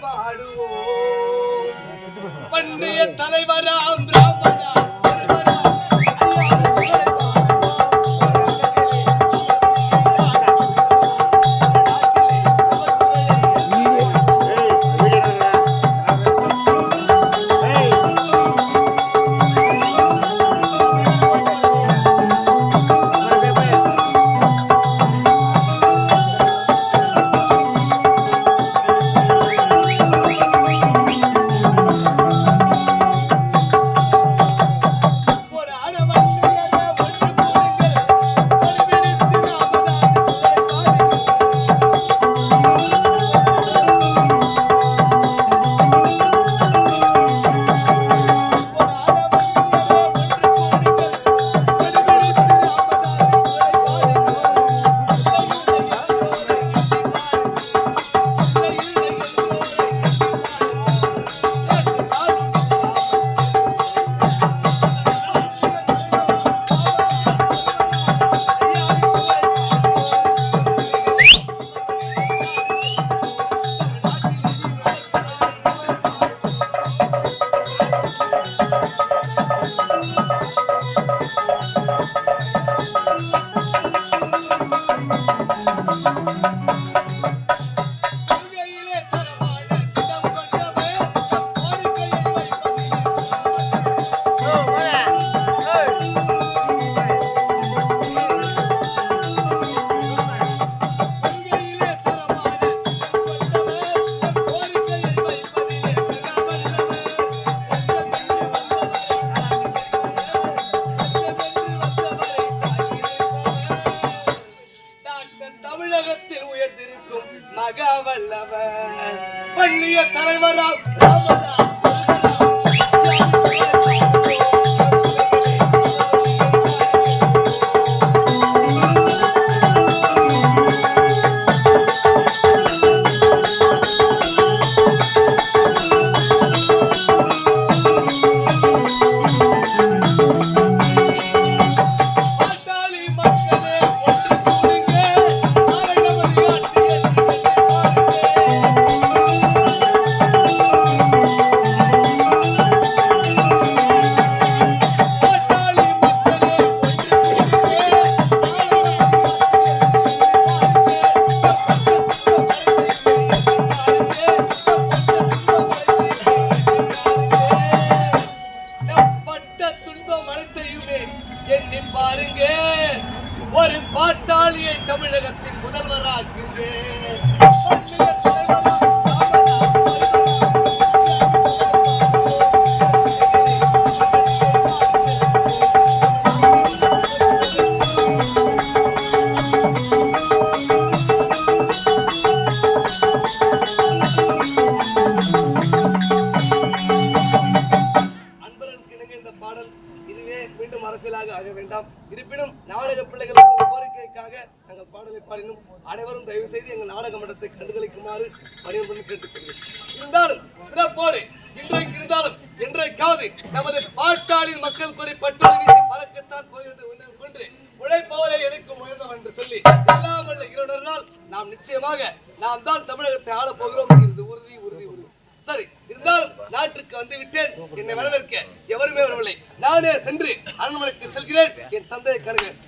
பாடுவோம். பண்டைய தலைவராம் ராமதாஸ் தமிழகத்தில் உயர்ந்திருக்கும் மகாவல்லவர் பள்ளிய தலைவராம் ராமதாஸ் பாருங்க ஒரு பாட்டாளியை தமிழகத்தின் முதல்வராக்குங்க. மீண்டும் அரசியலாக ஆக வேண்டாம். இருப்பினும் நாடக பிள்ளைகளுக்கு கோரிக்கைக்காக நாங்கள் பாடலை பாடினோம். அனைவரும் தயவு செய்து எங்கள் நாடக மன்றத்தை கண்டுகளிக்குமாறு பணியுடன் கேட்டுக்கொள்கிறேன். இருந்தாலும் சிறப்போடு இன்றைக்கு இருந்தாலும் என்றைக்காவது நமது பாட்டாளின் மக்கள் கொலை பட்டோடு வீசி பறக்கத்தான் போகிறது ஒன்று உழைப்பவரை எடுக்கும் உயர்ந்தவன் என்று சொல்லி எல்லாம் வல்ல இறைவனால் நாம் நிச்சயமாக நாம் தான் தமிழகத்தை ஆளப் போகிறோம் என்கிறது உறுதி உறுதி உறுதி. சரி, இருந்தாலும் நாட்டுக்கு வந்து விட்டேன். என்னை வரவேற்க எவருமே வரவில்லை. நானே சென்று அரண்மனைக்கு செல்கிறேன். என் தந்தையை காணுகிறேன்.